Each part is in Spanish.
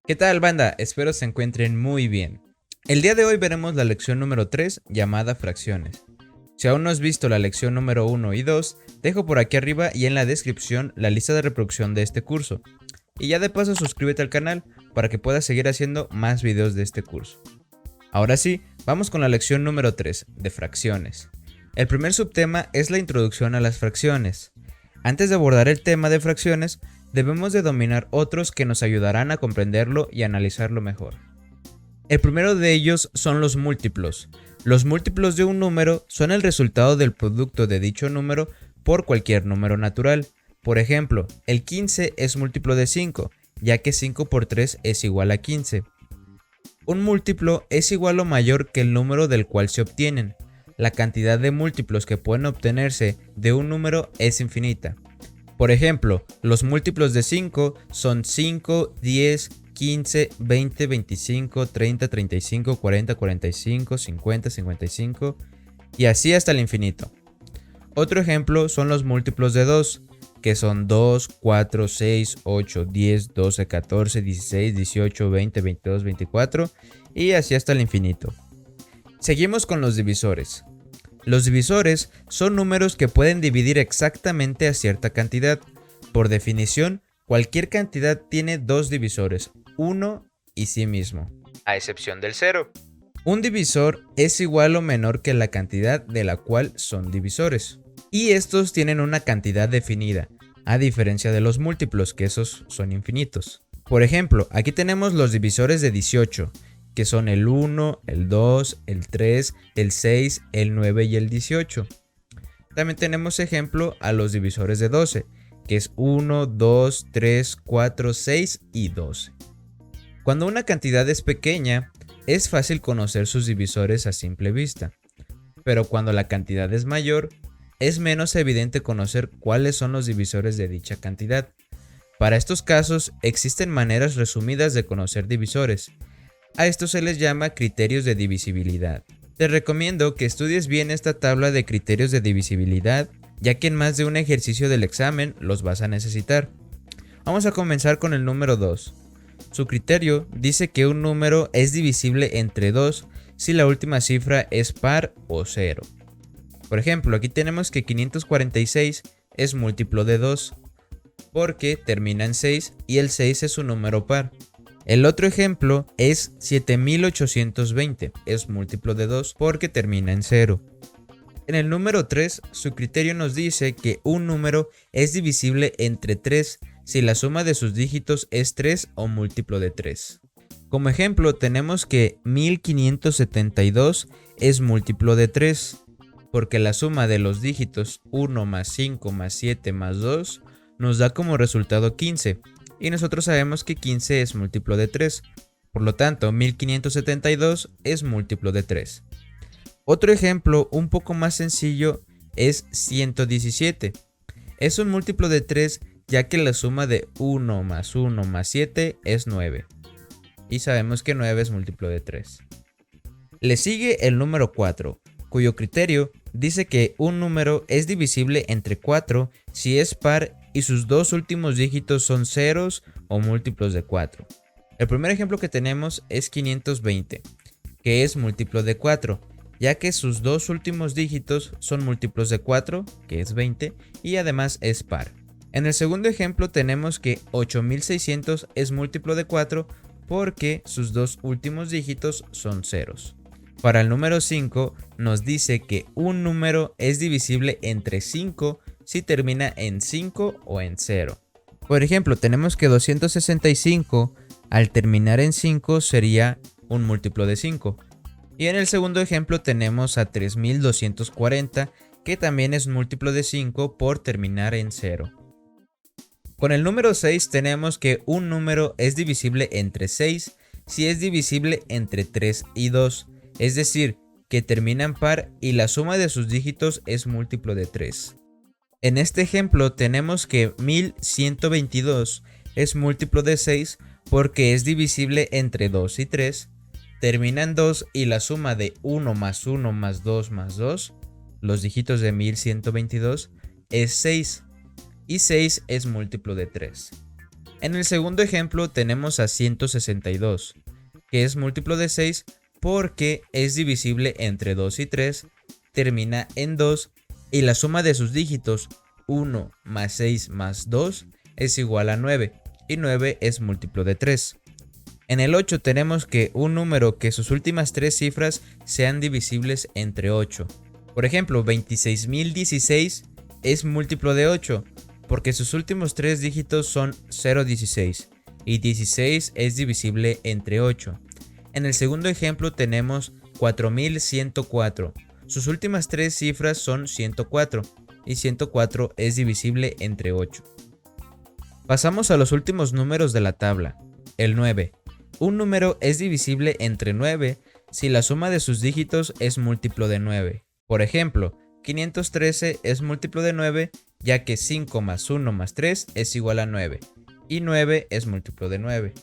¿Qué tal, banda? Espero se encuentren muy bien. El día de hoy veremos la lección número 3 llamada fracciones. Si aún no has visto la lección número 1 y 2, dejo por aquí arriba y en la descripción la lista de reproducción de este curso. Y ya de paso suscríbete al canal para que puedas seguir haciendo más videos de este curso. Ahora sí, vamos con la lección número 3 de fracciones. El primer subtema es la introducción a las fracciones. Antes de abordar el tema de fracciones, debemos de dominar otros que nos ayudarán a comprenderlo y analizarlo mejor. El primero de ellos son los múltiplos. Los múltiplos de un número son el resultado del producto de dicho número por cualquier número natural. Por ejemplo, el 15 es múltiplo de 5, ya que 5 por 3 es igual a 15. Un múltiplo es igual o mayor que el número del cual se obtienen. La cantidad de múltiplos que pueden obtenerse de un número es infinita. Por ejemplo, los múltiplos de 5 son 5, 10, 15, 20, 25, 30, 35, 40, 45, 50, 55 y así hasta el infinito. Otro ejemplo son los múltiplos de 2, que son 2, 4, 6, 8, 10, 12, 14, 16, 18, 20, 22, 24 y así hasta el infinito. Seguimos con los divisores. Los divisores son números que pueden dividir exactamente a cierta cantidad. Por definición, cualquier cantidad tiene dos divisores, 1 y sí mismo, a excepción del 0. Un divisor es igual o menor que la cantidad de la cual son divisores. Y estos tienen una cantidad definida, a diferencia de los múltiplos, que esos son infinitos. Por ejemplo, aquí tenemos los divisores de 18, que son el 1, el 2, el 3, el 6, el 9 y el 18. También tenemos ejemplo a los divisores de 12, que es 1, 2, 3, 4, 6 y 12. Cuando una cantidad es pequeña, es fácil conocer sus divisores a simple vista, pero cuando la cantidad es mayor, es menos evidente conocer cuáles son los divisores de dicha cantidad. Para estos casos, existen maneras resumidas de conocer divisores. A esto se les llama criterios de divisibilidad. Te recomiendo que estudies bien esta tabla de criterios de divisibilidad, ya que en más de un ejercicio del examen los vas a necesitar. Vamos a comenzar con el número 2. Su criterio dice que un número es divisible entre 2 si la última cifra es par o 0. Por ejemplo, aquí tenemos que 546 es múltiplo de 2, porque termina en 6 y el 6 es un número par. El otro ejemplo es 7820, es múltiplo de 2 porque termina en 0. En el número 3, su criterio nos dice que un número es divisible entre 3 si la suma de sus dígitos es 3 o múltiplo de 3. Como ejemplo tenemos que 1572 es múltiplo de 3, porque la suma de los dígitos 1 más 5 más 7 más 2 nos da como resultado 15. Y nosotros sabemos que 15 es múltiplo de 3, por lo tanto 1572 es múltiplo de 3. Otro ejemplo un poco más sencillo es 117. Es un múltiplo de 3 ya que la suma de 1 más 1 más 7 es 9. Y sabemos que 9 es múltiplo de 3. Le sigue el número 4, cuyo criterio dice que un número es divisible entre 4 si es par y sus dos últimos dígitos son ceros o múltiplos de 4. El primer ejemplo que tenemos es 520, que es múltiplo de 4, ya que sus dos últimos dígitos son múltiplos de 4, que es 20, y además es par. En el segundo ejemplo tenemos que 8600 es múltiplo de 4 porque sus dos últimos dígitos son ceros. Para el número 5 nos dice que un número es divisible entre 5 si termina en 5 o en 0. Por ejemplo, tenemos que 265 al terminar en 5 sería un múltiplo de 5. Y en el segundo ejemplo tenemos a 3240, que también es múltiplo de 5 por terminar en 0. Con el número 6 tenemos que un número es divisible entre 6 si es divisible entre 3 y 2, es decir, que termina en par y la suma de sus dígitos es múltiplo de 3. En este ejemplo tenemos que 1122 es múltiplo de 6 porque es divisible entre 2 y 3, termina en 2 y la suma de 1 más 1 más 2 más 2, los dígitos de 1122, es 6. y 6 es múltiplo de 3. En el segundo ejemplo tenemos a 162, que es múltiplo de 6 porque es divisible entre 2 y 3, termina en 2 y la suma de sus dígitos 1 más 6 más 2 es igual a 9 y 9 es múltiplo de 3. En el 8 tenemos que un número que sus últimas 3 cifras sean divisibles entre 8. Por ejemplo, 26.016 es múltiplo de 8 porque sus últimos 3 dígitos son 0,16 y 16 es divisible entre 8. En el segundo ejemplo tenemos 4104. Sus últimas 3 cifras son 104 y 104 es divisible entre 8. Pasamos a los últimos números de la tabla. El 9. Un número es divisible entre 9 si la suma de sus dígitos es múltiplo de 9. Por ejemplo, 513 es múltiplo de 9 ya que 5 más 1 más 3 es igual a 9 y 9 es múltiplo de 9.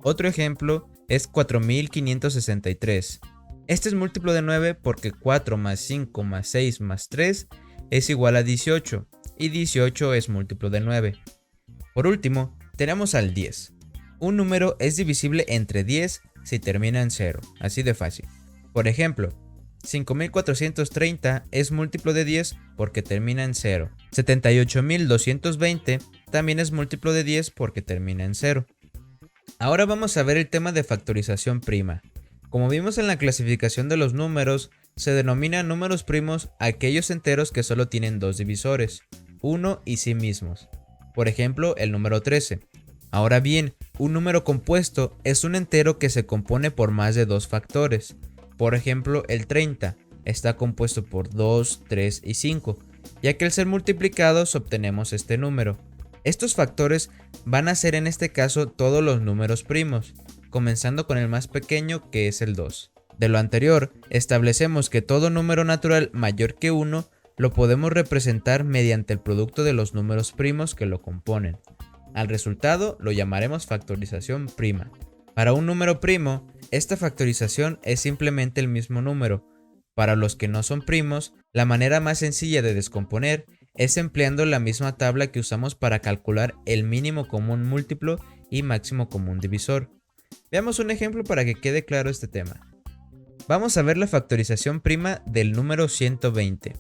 Otro ejemplo es 4563. Este es múltiplo de 9 porque 4 más 5 más 6 más 3 es igual a 18 y 18 es múltiplo de 9. Por último, tenemos al 10. Un número es divisible entre 10 si termina en 0, así de fácil. Por ejemplo, 5430 es múltiplo de 10 porque termina en 0. 78220 también es múltiplo de 10 porque termina en 0. Ahora vamos a ver el tema de factorización prima. Como vimos en la clasificación de los números, se denominan números primos a aquellos enteros que solo tienen dos divisores, 1 y sí mismos. Por ejemplo, el número 13. Ahora bien, un número compuesto es un entero que se compone por más de dos factores. Por ejemplo, el 30 está compuesto por 2, 3 y 5, ya que al ser multiplicados obtenemos este número. Estos factores van a ser en este caso todos los números primos, comenzando con el más pequeño que es el 2. De lo anterior, establecemos que todo número natural mayor que 1 lo podemos representar mediante el producto de los números primos que lo componen. Al resultado lo llamaremos factorización prima. Para un número primo, esta factorización es simplemente el mismo número. Para los que no son primos, la manera más sencilla de descomponer es empleando la misma tabla que usamos para calcular el mínimo común múltiplo y máximo común divisor. Veamos un ejemplo para que quede claro este tema. Vamos a ver la factorización prima del número 120.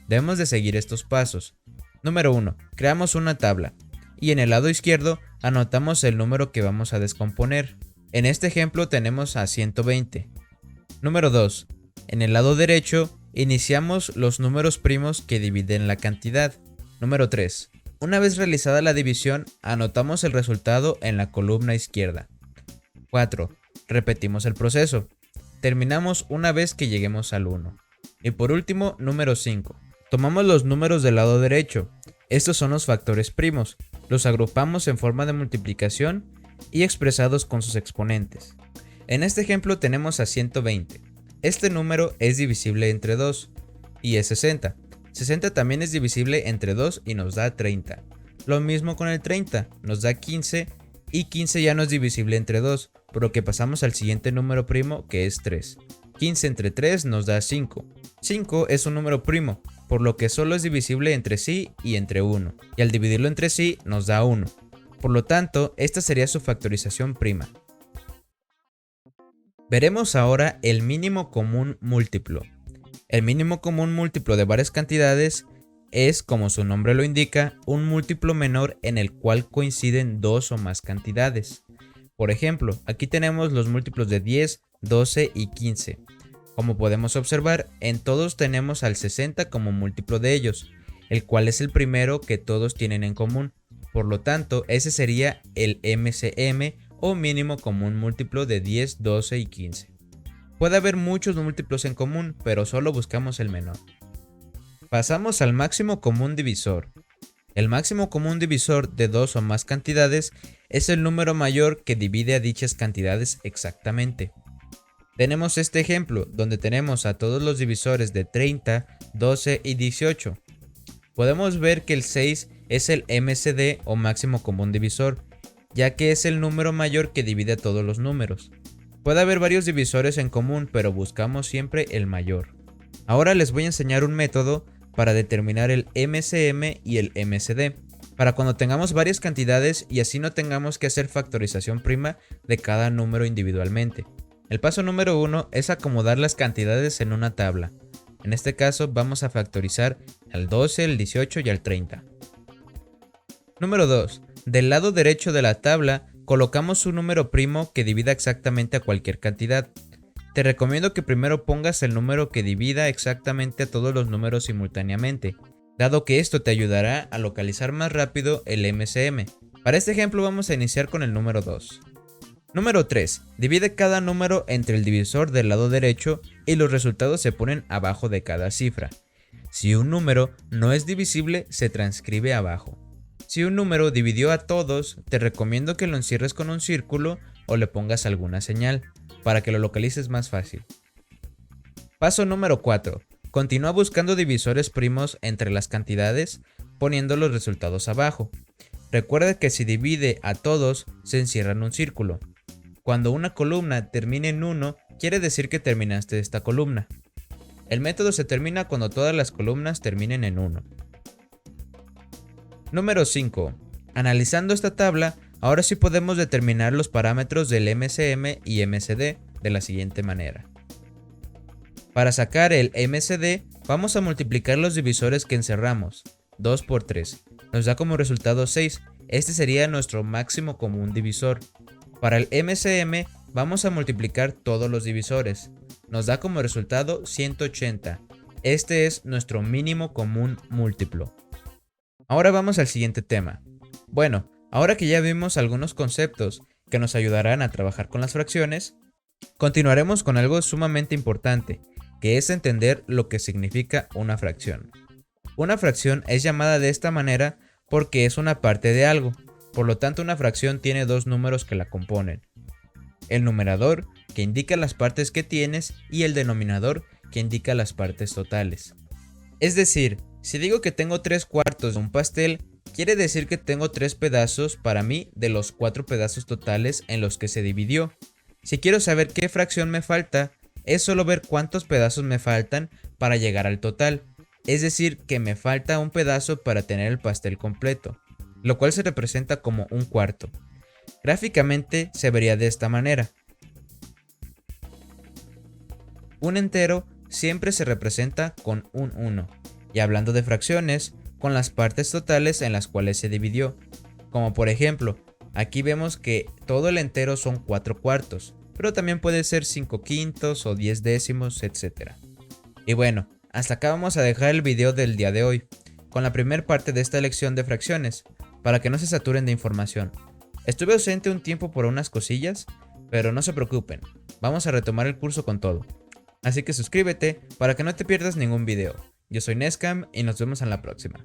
Debemos de seguir estos pasos. Número 1. Creamos una tabla y en el lado izquierdo anotamos el número que vamos a descomponer. En este ejemplo tenemos a 120. Número 2. En el lado derecho iniciamos los números primos que dividen la cantidad. Número 3. Una vez realizada la división, anotamos el resultado en la columna izquierda. 4. Repetimos el proceso. Terminamos una vez que lleguemos al 1. Y por último, número 5. Tomamos los números del lado derecho. Estos son los factores primos. Los agrupamos en forma de multiplicación y expresados con sus exponentes. En este ejemplo tenemos a 120. Este número es divisible entre 2 y es 60. 60 también es divisible entre 2 y nos da 30. Lo mismo con el 30, nos da 15 y 15 ya no es divisible entre 2, por lo que pasamos al siguiente número primo que es 3. 15 entre 3 nos da 5. 5 es un número primo, por lo que solo es divisible entre sí y entre 1, y al dividirlo entre sí nos da 1. Por lo tanto, esta sería su factorización prima. Veremos ahora el mínimo común múltiplo. El mínimo común múltiplo de varias cantidades es, como su nombre lo indica, un múltiplo menor en el cual coinciden dos o más cantidades. Por ejemplo, aquí tenemos los múltiplos de 10, 12 y 15. Como podemos observar, en todos tenemos al 60 como múltiplo de ellos, el cual es el primero que todos tienen en común. Por lo tanto, ese sería el MCM o mínimo común múltiplo de 10, 12 y 15. Puede haber muchos múltiplos en común, pero solo buscamos el menor. Pasamos al máximo común divisor. El máximo común divisor de dos o más cantidades es el número mayor que divide a dichas cantidades exactamente. Tenemos este ejemplo, donde tenemos a todos los divisores de 30, 12 y 18. Podemos ver que el 6 es el MCD o máximo común divisor, ya que es el número mayor que divide a todos los números. Puede haber varios divisores en común, pero buscamos siempre el mayor. Ahora les voy a enseñar un método para determinar el MCM y el MCD. para cuando tengamos varias cantidades y así no tengamos que hacer factorización prima de cada número individualmente. El paso número 1 es acomodar las cantidades en una tabla. En este caso vamos a factorizar al 12, el 18 y al 30. Número 2. Del lado derecho de la tabla colocamos un número primo que divida exactamente a cualquier cantidad. Te recomiendo que primero pongas el número que divida exactamente a todos los números simultáneamente, dado que esto te ayudará a localizar más rápido el MCM. Para este ejemplo vamos a iniciar con el número 2. Número 3. Divide cada número entre el divisor del lado derecho y los resultados se ponen abajo de cada cifra. Si un número no es divisible, se transcribe abajo. Si un número dividió a todos, te recomiendo que lo encierres con un círculo o le pongas alguna señal, para que lo localices más fácil. Paso número 4. Continúa buscando divisores primos entre las cantidades, poniendo los resultados abajo. Recuerda que si divide a todos, se encierra en un círculo. Cuando una columna termine en 1, quiere decir que terminaste esta columna. El método se termina cuando todas las columnas terminen en 1. Número 5. Analizando esta tabla, ahora sí podemos determinar los parámetros del MCM y MCD de la siguiente manera. Para sacar el MCD, vamos a multiplicar los divisores que encerramos. 2 por 3. Nos da como resultado 6. Este sería nuestro máximo común divisor. Para el MCM, vamos a multiplicar todos los divisores. Nos da como resultado 180. Este es nuestro mínimo común múltiplo. Ahora vamos al siguiente tema. Bueno, ahora que ya vimos algunos conceptos que nos ayudarán a trabajar con las fracciones, continuaremos con algo sumamente importante, que es entender lo que significa una fracción. Una fracción es llamada de esta manera porque es una parte de algo, por lo tanto una fracción tiene dos números que la componen. El numerador, que indica las partes que tienes, y el denominador, que indica las partes totales. Es decir, si digo que tengo 3/4 de un pastel, quiere decir que tengo 3 pedazos para mí de los 4 pedazos totales en los que se dividió. Si quiero saber qué fracción me falta, es solo ver cuántos pedazos me faltan para llegar al total, es decir, que me falta un pedazo para tener el pastel completo, lo cual se representa como un cuarto. Gráficamente se vería de esta manera. Un entero siempre se representa con un 1, y hablando de fracciones, con las partes totales en las cuales se dividió. Como por ejemplo, aquí vemos que todo el entero son 4/4, pero también puede ser 5/5 o 10 décimos, etc. Y bueno, hasta acá vamos a dejar el video del día de hoy, con la primera parte de esta lección de fracciones, para que no se saturen de información. Estuve ausente un tiempo por unas cosillas, pero no se preocupen, vamos a retomar el curso con todo. Así que suscríbete para que no te pierdas ningún video. Yo soy Nescam y nos vemos en la próxima.